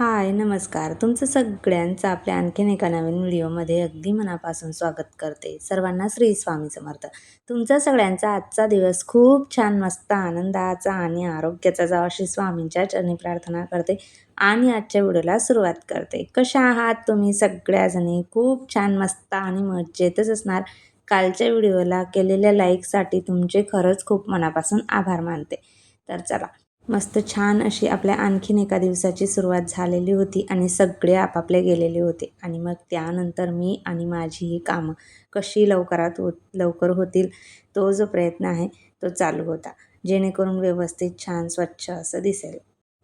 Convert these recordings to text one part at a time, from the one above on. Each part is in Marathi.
हाय, नमस्कार. तुमचं सगळ्यांचं आपल्या आणखीन एका नवीन व्हिडिओमध्ये अगदी मनापासून स्वागत करते. सर्वांना श्री स्वामी समर्थ. तुमचा सगळ्यांचा आजचा दिवस खूप छान, मस्त, आनंदाचा आणि आरोग्याचा जावा अशी स्वामींच्या चरणी प्रार्थना करते आणि आजच्या व्हिडिओला सुरुवात करते. कशा आहात तुम्ही सगळ्याजणी? खूप छान, मस्त आणि मजेतच असणार. कालच्या व्हिडिओला केलेल्या लाईकसाठी तुमचे खरंच खूप मनापासून आभार मानते. तर चला, मस्त छान अशी आपल्या आणखीन एका दिवसाची सुरुवात झालेली होती आणि सगळे आपापले गेलेले होते आणि मग त्यानंतर मी आणि माझी ही कामं कशी लवकर होतील, तो जो प्रयत्न आहे तो चालू होता, जेणेकरून व्यवस्थित छान स्वच्छ असं दिसेल.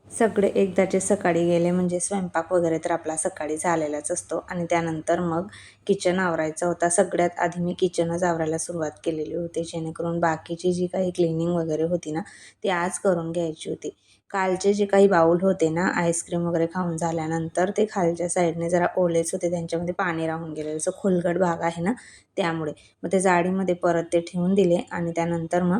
सगळे एकदाचे सकाळी गेले म्हणजे स्वयंपाक वगैरे तर आपला सकाळी झालेलाच असतो आणि त्यानंतर मग किचन आवरायचा होता. सगळ्यात आधी मी किचनच आवरायला सुरुवात केलेली होती, जेणेकरून बाकीची जी काही क्लिनिंग वगैरे होती ना, ती आज करून घ्यायची होती. कालचे जे काही बाऊल होते ना, आईस्क्रीम वगैरे खाऊन झाल्यानंतर ते खालच्या साईडने जरा ओलेच होते, त्यांच्यामध्ये पाणी राहून गेलेलं. असं खोलगट भाग आहे ना, त्यामुळे. मग ते जाडीमध्ये परत ते ठेवून दिले आणि त्यानंतर मग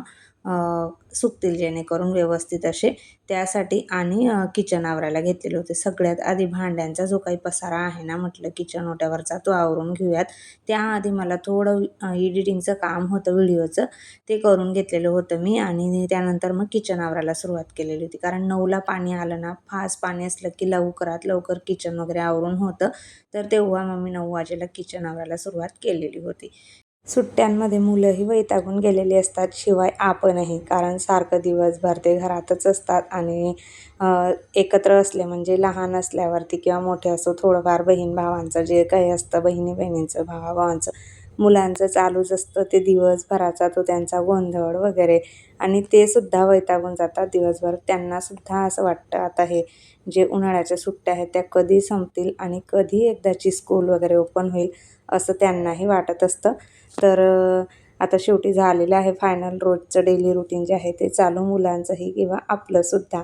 सुकतील जेणेकरून व्यवस्थित असे, त्यासाठी आणि किचन आवरायला घेतलेले होते. सगळ्यात आधी भांड्यांचा जो काही पसारा आहे ना, म्हटलं किचन ओट्यावरचा तो आवरून घेऊयात. त्याआधी मला थोडं एडिटिंगचं काम होतं व्हिडिओचं, ते करून घेतलेलं होतं मी आणि त्यानंतर मग किचन आवरायला सुरुवात केलेली होती. कारण 9ला पाणी आलं ना, फास्ट पाणी असलं की लवकरात लवकर किचन वगैरे आवरून होतं. तर तेव्हा मग मी 9 वाजेला किचन आवरायला सुरुवात केलेली होती. सुट्ट्यांमध्ये मुलंही वैतागून गेलेली असतात, शिवाय आपणही. कारण सारखं दिवसभर ते घरातच असतात आणि एकत्र असले म्हणजे लहान असल्यावरती किंवा मोठे असो, थोडंफार बहीण भावांचं जे काही असतं, बहिणी बहिणींचं, भावाभावांचं, मुलांचं चालूच असतं ते दिवसभराचा तो त्यांचा गोंधळ वगैरे आणि ते सुद्धा वैतागून जातात दिवसभर. त्यांनासुद्धा असं वाटतं आता हे जे उन्हाळ्याच्या सुट्ट्या आहेत त्या कधी संपतील आणि कधी एकदाची स्कूल वगैरे ओपन होईल, असं त्यांनाही वाटत असतं. तर आता शेवटी झालेलं आहे फायनल. रोजचं डेली रुटीन जे आहे ते चालू, मुलांचंही किंवा आपलंसुद्धा.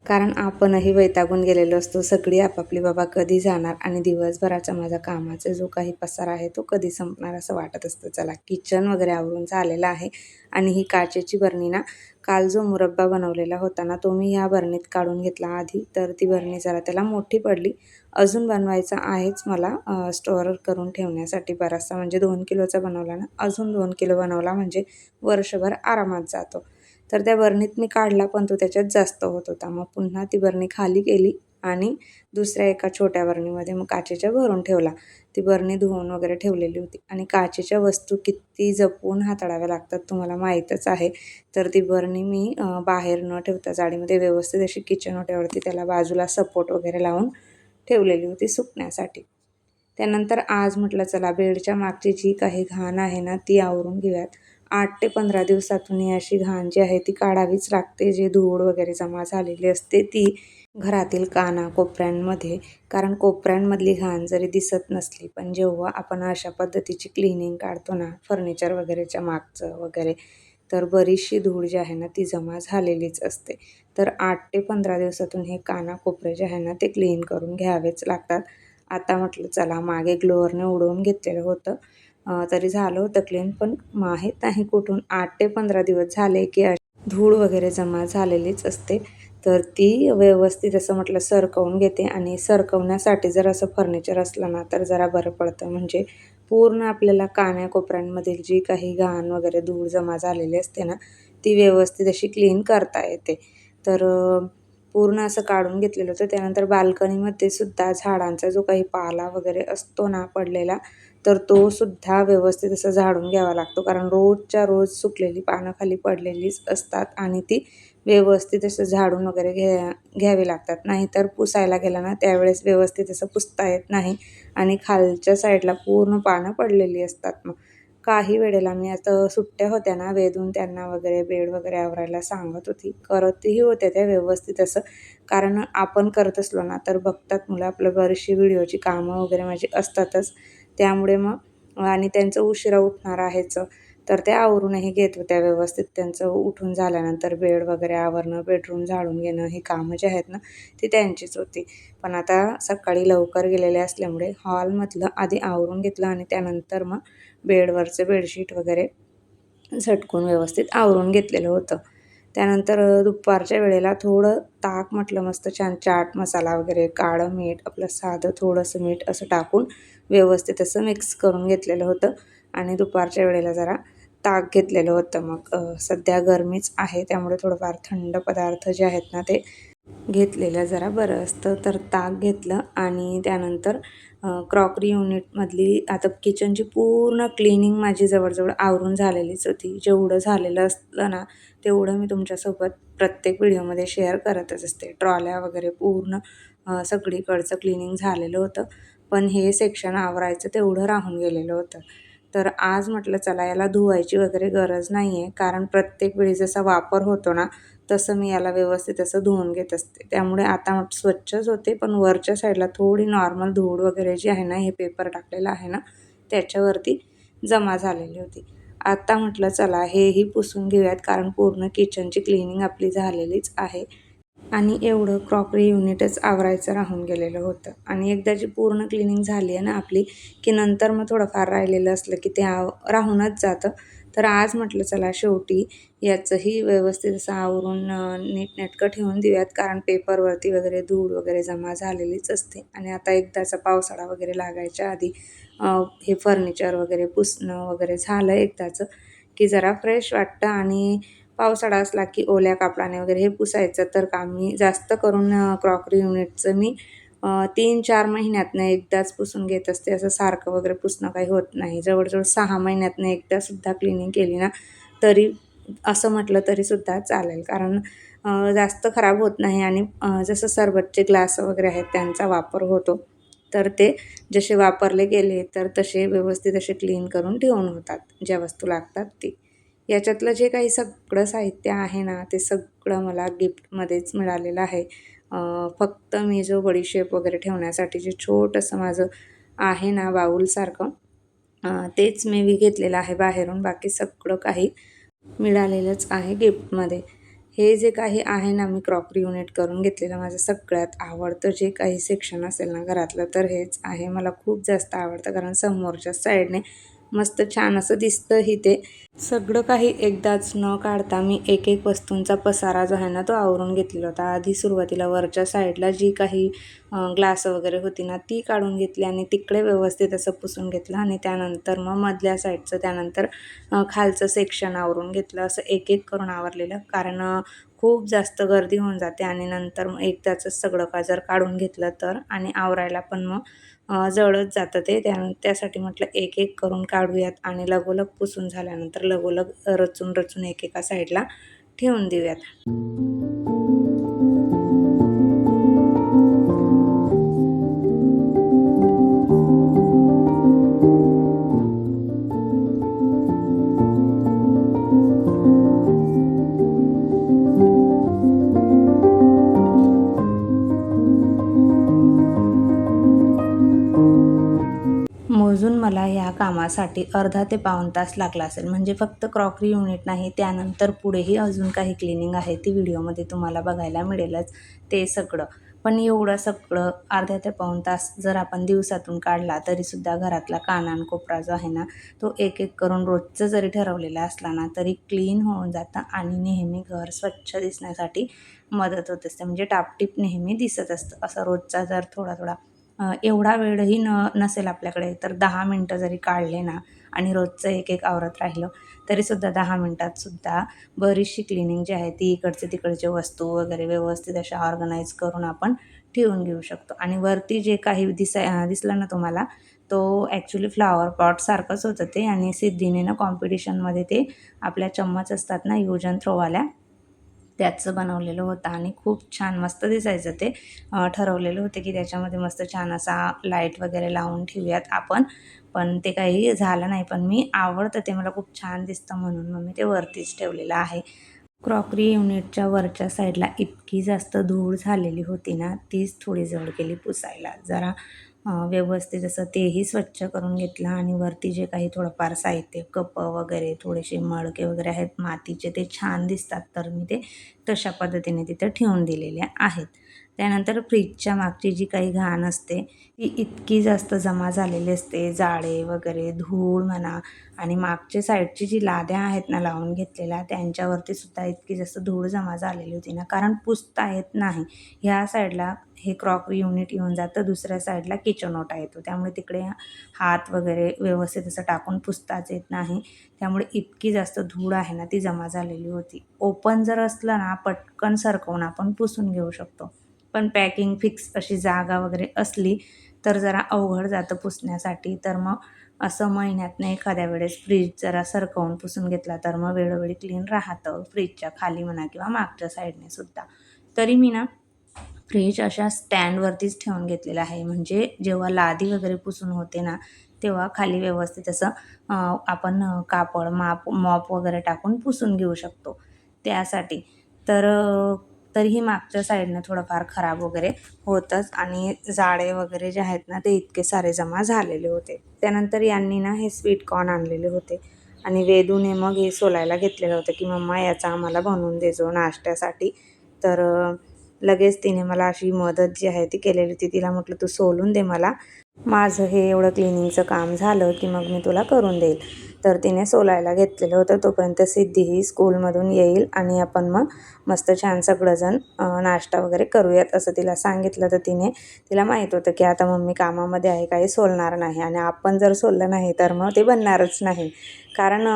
कारण आपणही वैतागून गेलेलो असतो. सगळी आपापली बाबा कधी जाणार आणि दिवसभराचा माझा कामाचा जो काही पसारा आहे तो कधी संपणार असं वाटत असतं. चला, किचन वगैरे आवरून झालेलं आहे आणि ही काचेची बरणी ना, काल जो मुरब्बा बनवलेला होता ना, तो मी ह्या बरणीत काढून घेतला आधी. तर ती बरणी जरा त्याला मोठी पडली. अजून बनवायचा आहेच मला स्टोअर करून ठेवण्यासाठी बराचसा. म्हणजे 2 किलोचा बनवला ना, अजून 2 किलो बनवला म्हणजे वर्षभर आरामात जातो. तर त्या बरणीत मी काढला, पण तो त्याच्यात जास्त होत होता. मग पुन्हा ती बरणी खाली केली आणि दुसऱ्या एका छोट्या बरणीमध्ये मग काचेच्या भरून ठेवला. ती बरणी धुवून वगैरे ठेवलेली होती आणि काचेच्या वस्तू किती जपून हाताळाव्या लागतात तुम्हाला माहीतच आहे. तर ती बरणी मी बाहेर न ठेवता जाडीमध्ये व्यवस्थित अशी किचन ओट्यावरती त्याला बाजूला सपोर्ट वगैरे लावून ठेवलेली होती सुकण्यासाठी. त्यानंतर आज म्हटलं चला, बेडच्या मागची जी काही घाण आहे ना, ती आवरून घेऊयात. 8 ते 15 दिवसातून ही अशी घाण जी आहे ती काढावीच लागते. जे धूळ वगैरे जमा झालेली असते ती घरातील कानाकोपऱ्यांमध्ये. कारण कोपऱ्यांमधली घाण जरी दिसत नसली, पण जेव्हा आपण अशा पद्धतीची क्लिनिंग काढतो ना, फर्निचर वगैरेच्या मागचं वगैरे, तर बरीचशी धूळ जी आहे ना ती जमा झालेलीच असते. तर 8 ते 15 दिवसातून हे कानाकोपरे जे आहे ना ते क्लीन करून घ्यावेच लागतात. आता म्हटलं चला, मागे ग्लोअरने उडवून घेतलेलं होतं, तरी झालं होतं क्लीन, पण माहीत नाही कुठून 8 ते 15 दिवस झाले की धूळ वगैरे जमा झालेलीच असते. तर ती व्यवस्थित असं म्हटलं सरकवून घेते आणि सरकवण्यासाठी जर असं फर्निचर असलं ना तर जरा बरं पडतं. म्हणजे पूर्ण आपल्याला कानाकोपऱ्यांमधील जी काही घाण वगैरे धूळ जमा झालेली असते ना, ती व्यवस्थित अशी क्लीन करता येते. तर पूर्ण असं काढून घेतलेलं होतं. त्यानंतर बाल्कनीमध्ये सुद्धा झाडांचा जो काही पाला वगैरे असतो ना पडलेला, तर तो सुद्धा व्यवस्थित असं झाडून घ्यावा लागतो. कारण रोजच्या रोज सुकलेली पानं खाली पडलेलीच असतात आणि ती व्यवस्थित असं झाडून वगैरे घ्यावी लागतात. नाहीतर पुसायला गेलं ना त्यावेळेस व्यवस्थित असं पुसता येत नाही आणि खालच्या साईडला पूर्ण पानं पडलेली असतात. मग काही वेळेला मी आता सुट्ट्या होत्या ना, वेदून त्यांना वगैरे बेड वगैरे आवरायला सांगत होती. करतही होत्या त्या व्यवस्थित असं. कारण आपण करत असलो ना तर बघतात मुलं आपलं, बरीचशी व्हिडिओची कामं वगैरे माझी असतातच. त्यामुळे मग आणि त्यांचं उशिरा उठणार आहेच, तर त्या आवरूनही घेत होत्या व्यवस्थित. त्यांचं उठून झाल्यानंतर बेड वगैरे आवरणं, बेडरूम झाडून घेणं, ही कामं जी आहेत ना ती त्यांचीच होती. पण आता सकाळी लवकर गेलेले असल्यामुळे हॉलमधलं आधी आवरून घेतलं आणि त्यानंतर मग बेडवरचं बेडशीट वगैरे झटकून व्यवस्थित आवरून घेतलेलं होतं. त्यानंतर दुपारच्या वेळेला थोडं ताक म्हटलं मस्त छान चाट मसाला वगैरे, काळं मीठ, आपलं साधं थोडंसं मीठ असं टाकून व्यवस्थित असं मिक्स करून घेतलेलं होतं आणि दुपारच्या वेळेला जरा ताक घेतलेलं होतं. मग सध्या गरमीच आहे त्यामुळे थोडंफार थंड पदार्थ जे आहेत ना ते घेतलेलं जरा बरं असतं. तर ताक घेतलं आणि त्यानंतर क्रॉकरी युनिटमधली आता किचनची पूर्ण क्लिनिंग माझी जवळ आवरून झालेलीच होती. जेवढं झालेलं असलं ना, तेवढं मी तुमच्यासोबत प्रत्येक व्हिडिओमध्ये शेअर करतच असते. ट्रॉल्या वगैरे पूर्ण सगळीकडचं क्लिनिंग झालेलं होतं. पण हे सेक्शन आवरायचं तेवढं राहून गेलेलं होतं. तर आज म्हटलं चला याला धुवायची वगैरे गरज नाही आहे. कारण प्रत्येक वेळी जसा वापर होतो ना, तसं मी याला व्यवस्थित असं धुवून घेत असते. त्यामुळे आता स्वच्छच होते, पण वरच्या साईडला थोडी नॉर्मल धूळ वगैरे जी आहे ना, हे पेपर टाकलेलं आहे ना, त्याच्यावरती जमा झालेली होती. आता म्हटलं चला हेही पुसून घेऊयात, कारण पूर्ण किचनची क्लिनिंग आपली झालेलीच आहे. आणि एवढं क्रॉकरी युनिटच आवरायचं राहून गेलेलं होतं आणि एकदाची पूर्ण क्लिनिंग झाली आहे ना आपली, की नंतर मग थोडंफार राहिलेलं असलं की ते राहूनच जातं. तर आज म्हटलं चला शेवटी याचंही व्यवस्थित असं आवरून नीटनेटकं ठेवून देऊयात, कारण पेपरवरती वगैरे धूळ वगैरे जमा झालेलीच असते आणि आता एकदाचा पावसाळा वगैरे लागायच्या आधी हे फर्निचर वगैरे पुसणं वगैरे झालं एकदाचं, की जरा फ्रेश वाटतं. आणि पावसाळा असला की ओल्या कापडाने वगैरे हे पुसायचं तर काम मी जास्त करून क्रॉकरी युनिटचं मी 3-4 महिन्यातनं एकदाच पुसून घेत असते. असं सारखं वगैरे पुसणं काही होत नाही. जवळ-जवळ 6 महिन्यातनं एकदासुद्धा क्लिनिंग केली ना, तरी असं म्हटलं तरीसुद्धा चालेल. कारण जास्त खराब होत नाही आणि जसं सरबतचे ग्लास वगैरे आहेत त्यांचा वापर होतो. तर ते जसे वापरले गेले तर तसे व्यवस्थित असे क्लीन करून ठेवून होतात, ज्या वस्तू लागतात ती. याच्यातलं जे काही सगळं साहित्य आहे ना, ते सगळं मला गिफ्टमध्येच मिळालेलं आहे. फक्त मी जो बडीशेप वगैरे ठेवण्यासाठी जे छोटंसं माझं आहे ना बाऊलसारखं, तेच मी घेतलेलं आहे बाहेरून. बाकी सगळं काही मिळालेलंच आहे गिफ्टमध्ये. हे जे काही आहे ना, मी क्रॉकरी युनिट करून घेतलेलं माझं सगळ्यात आवडतं जे काही सेक्शन असेल ना घरातलं, तर हेच आहे. मला खूप जास्त आवडतं, कारण समोरच्या साईडने मस्त छान असं दिसतंही ते. सगळं काही एकदाच न काढता मी एक वस्तूंचा पसारा जो आहे ना, तो आवरून घेतलेला होता. आधी सुरुवातीला वरच्या साईडला जी काही ग्लास वगैरे होती ना, ती काढून घेतली आणि तिकडे व्यवस्थित असं पुसून घेतलं आणि त्यानंतर मग मधल्या साईडचं, त्यानंतर खालचं सेक्शन आवरून घेतलं. असं एक करून आवरलेलं, कारण खूप जास्त गर्दी होऊन जाते आणि नंतर मग एकदाचंच सगळं का जर काढून घेतलं तर, आणि आवरायला पण मग जळत जातं ते. त्यासाठी म्हटलं एक करून काढूयात आणि लगोलग पुसून झाल्यानंतर लगोलग रचून एकेका साईडला ठेवून देऊयात. मोजून मला ह्या कामासाठी अर्धा ते पाऊण तास लागला असेल. म्हणजे फक्त क्रॉकरी युनिट नाही, त्यानंतर पुढेही अजून काही क्लिनिंग आहे, ती व्हिडिओमध्ये तुम्हाला बघायला मिळेलच ते सगळं. पण एवढं सगळं अर्ध्या ते पाऊण तास जर आपण दिवसातून काढला तरीसुद्धा घरातला कानाकोपरा जो आहे ना, तो एक करून रोजचं जरी ठरवलेला असला ना, तरी क्लीन होऊन जातं आणि नेहमी घर स्वच्छ दिसण्यासाठी मदत होत असते. म्हणजे टापटीप नेहमी दिसत असतं. असा रोजचा जर थोडा एवढा वेळही नसेल आपल्याकडे, तर 10 मिनटं जरी काढले ना आणि रोजचं एक आवरत राहिलं, तरीसुद्धा 10 मिनटातसुद्धा बरीचशी क्लिनिंग जी आहे ती इकडचे तिकडचे वस्तू वगैरे व्यवस्थित अशा ऑर्गनाईज करून आपण ठेवून घेऊ शकतो. आणि वरती जे काही दिसलं ना तुम्हाला, तो ॲक्च्युली फ्लॉवर पॉटसारखंच होतं ते, आणि सिद्धीने ना कॉम्पिटिशनमध्ये ते आपल्या चम्मच असतात ना यूज अँड थ्रोवाल्या, त्याचं बनवलेलं होतं आणि खूप छान मस्त दिसायचं ते. ठरवलेलं होतं की त्याच्यामध्ये मस्त छान असा लाईट वगैरे लावून ठेवूयात आपण, पण ते काही झालं नाही. पण मी आवडतं ते, मला खूप छान दिसतं म्हणून मग मी ते वरतीच ठेवलेलं आहे. क्रॉकरी युनिटच्या वरच्या साईडला इतकी जास्त धूळ झालेली होती ना, तीच थोडी जड गेली पुसायला. जरा व्यवस्थित असं तेही स्वच्छ करून घेतलं आणि वरती जे काही थोडंफार साहित्य, कपं वगैरे, थोडेसे मडके वगैरे आहेत मातीचे, ते छान दिसतात, तर मी ते तशा पद्धतीने तिथं ठेवून दिलेले आहेत. त्यानंतर फ्रीजच्या मागची जी काही घाण असते ती इतकी जास्त जमा झालेली असते, जाळे वगैरे, धूळ म्हणा आणि मागच्या साईडची जी लाद्या आहेत ना लावून घेतलेल्या त्यांच्यावरती सुद्धा इतकी जास्त धूळ जमा झालेली होती ना, कारण पुसता येत नाही. ह्या साईडला हे क्रॉकरी युनिट येऊन जातं, दुसऱ्या साईडला किचन ओटा येतो. त्यामुळे तिकडे हात वगैरे व्यवस्थित असं टाकून पुसताच येत नाही. त्यामुळे इतकी जास्त धूळ आहे ना ती जमा झालेली होती. ओपन जर असलं ना पटकन सरकवून आपण पुसून घेऊ शकतो. पण पॅकिंग फिक्स अशी जागा वगैरे असली तर जरा अवघड जातं पुसण्यासाठी. तर मग असं महिन्यातनं एखाद्या वेळेस फ्रीज जरा सरकवून पुसून घेतला तर मग वेळोवेळी क्लीन राहतं, फ्रीजच्या खाली म्हणा किंवा मागच्या साईडने सुद्धा. तरी मी ना फ्रीज अशा स्टँडवरतीच ठेवून घेतलेला आहे, म्हणजे जेव्हा लादी वगैरे पुसून होते ना तेव्हा खाली व्यवस्थित असं आपण कापड मॉप वगैरे टाकून पुसून घेऊ शकतो त्यासाठी. तर तरीही मागच्या साईडनं थोडंफार खराब वगैरे होतंच आणि जाळे वगैरे जे आहेत ना ते इतके सारे जमा झालेले होते. त्यानंतर यांनी ना हे स्वीट कॉर्न आणलेले होते आणि वेदूने मग हे सोलायला घेतलेलं होतं की मम्मा याचा आम्हाला बनवून दे जो नाश्त्यासाठी. तर लगेच तिने मला अशी मदत जी आहे ती केलेली होती. तिला म्हटलं तू सोलून दे मला, माझं हे एवढं क्लिनिंगचं काम झालं की मग मी तुला करून देईल. तर तिने सोलायला घेतलेलं होतं. तोपर्यंत सिद्धीही स्कूलमधून येईल आणि आपण मग मस्त छान सगळंजण नाश्ता वगैरे करूयात असं तिला सांगितलं. तर तिला माहीत होतं की आता मम्मी कामामध्ये आहे, काही सोलणार नाही आणि आपण जर सोललं नाही तर मग ते बनणारच नाही. कारण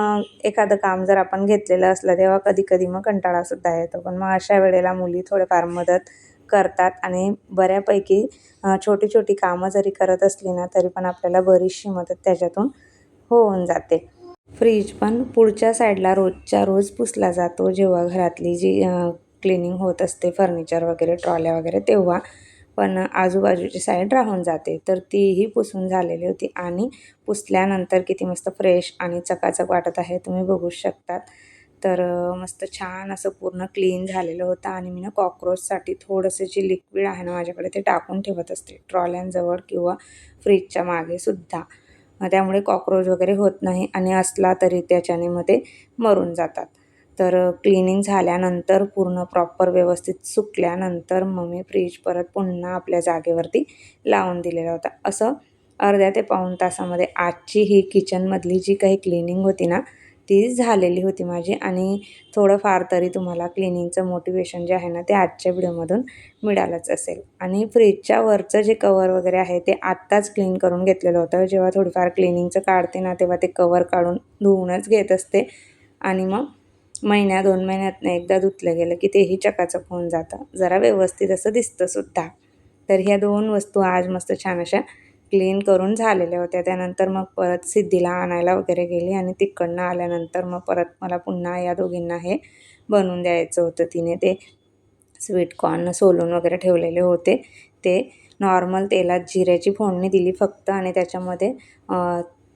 एखादं काम जर आपण घेतलेलं असलं तेव्हा कधी-कधी मग कंटाळासुद्धा येतो. पण मग अशा वेळेला मुली थोडेफार मदत करतात आणि बऱ्यापैकी छोटी-छोटी कामं जरी करत असली ना तरी पण आपल्याला बरीचशी मदत त्याच्यातून होऊन जाते. फ्रीज पण पुढच्या साईडला रोजच्या रोज पुसला जातो जेव्हा घरातली जी क्लिनिंग होत असते, फर्निचर वगैरे, ट्रॉल्या वगैरे तेव्हा. पण आजूबाजूची साईड राहून जाते. तर तीही पुसून झालेली होती आणि पुसल्यानंतर किती मस्त फ्रेश आणि चकाचक वाटत आहे तुम्ही बघू शकतात. तर मस्त छान असं पूर्ण क्लीन झालेलं होतं आणि मी ना कॉकरोचसाठी थोडंसं जे लिक्विड आहे ना माझ्याकडे ते टाकून ठेवत असते ट्रॉल्यांजवळ किंवा फ्रीजच्या मागे सुद्धा. त्यामुळे कॉकरोच वगैरे होत नाही आणि असला तरी त्याच्याने मग ते मरून जातात. तर क्लिनिंग झाल्यानंतर पूर्ण प्रॉपर व्यवस्थित सुकल्यानंतर मग मी फ्रीज परत पुन्हा आपल्या जागेवरती लावून दिलेला होता. असं अर्ध्या ते पाऊण तासामध्ये आजची ही किचनमधली जी काही क्लिनिंग होती ना ती झालेली होती माझी आणि थोडंफार तरी तुम्हाला क्लिनिंगचं मोटिवेशन जे आहे ना ते आजच्या व्हिडिओमधून मिळालंच असेल. आणि फ्रीजच्या वरचं जे कवर वगैरे आहे ते आत्ताच क्लीन करून घेतलेलं होतं. जेव्हा थोडीफार क्लिनिंगचं काढते ना तेव्हा ते कवर काढून धुवूनच घेत असते आणि मग महिन्या 2 महिन्यातनं एकदा धुतलं गेलं की तेही चकाचक होऊन जातं. जरा व्यवस्थित असं दिसतं सुद्धा. तर ह्या 2 वस्तू आज मस्त छान अशा क्लीन करून झालेल्या होत्या. त्यानंतर मग परत सिद्धीला आणायला वगैरे गेली आणि तिकडनं आल्यानंतर मग परत मला पुन्हा या दोघींना हे बनवून द्यायचं होतं. तिने ते स्वीट कॉर्न सोलून वगैरे ठेवलेले होते. ते नॉर्मल तेलात जिऱ्याची फोडणी दिली फक्त आणि त्याच्यामध्ये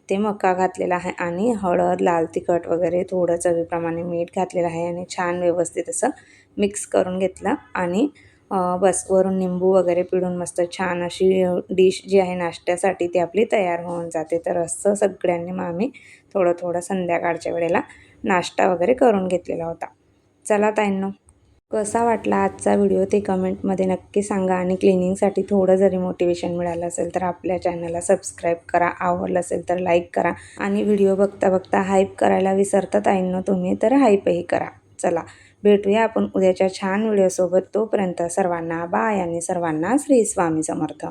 ते मका घातलेला आहे आणि हळद, लाल तिखट वगैरे थोडं चवीप्रमाणे मीठ घातलेलं आहे आणि छान व्यवस्थित असं मिक्स करून घेतलं आणि बस वरून निंबू वगैरे पिळून मस्त छान अशी डिश जी आहे नाश्त्यासाठी ती आपली तयार होऊन जाते. तर असं सगळ्यांनी मग आम्ही थोडं संध्याकाळच्या वेळेला नाश्ता वगैरे करून घेतलेला होता. चला ताईंनो, कसा वाटला आजचा व्हिडिओ ते कमेंटमध्ये नक्की सांगा आणि क्लिनिंगसाठी थोडं जरी मोटिवेशन मिळालं असेल तर आपल्या चॅनलला सबस्क्राईब करा. आवडलं असेल तर लाईक करा आणि व्हिडिओ बघता बघता हाईप करायला विसरता ताईंनो तुम्ही तर हाईपही करा. चला भेटूया आपण उद्याच्या छान व्हिडिओसोबत. तोपर्यंत सर्वांना बाय आणि सर्वांना श्री स्वामी समर्थ.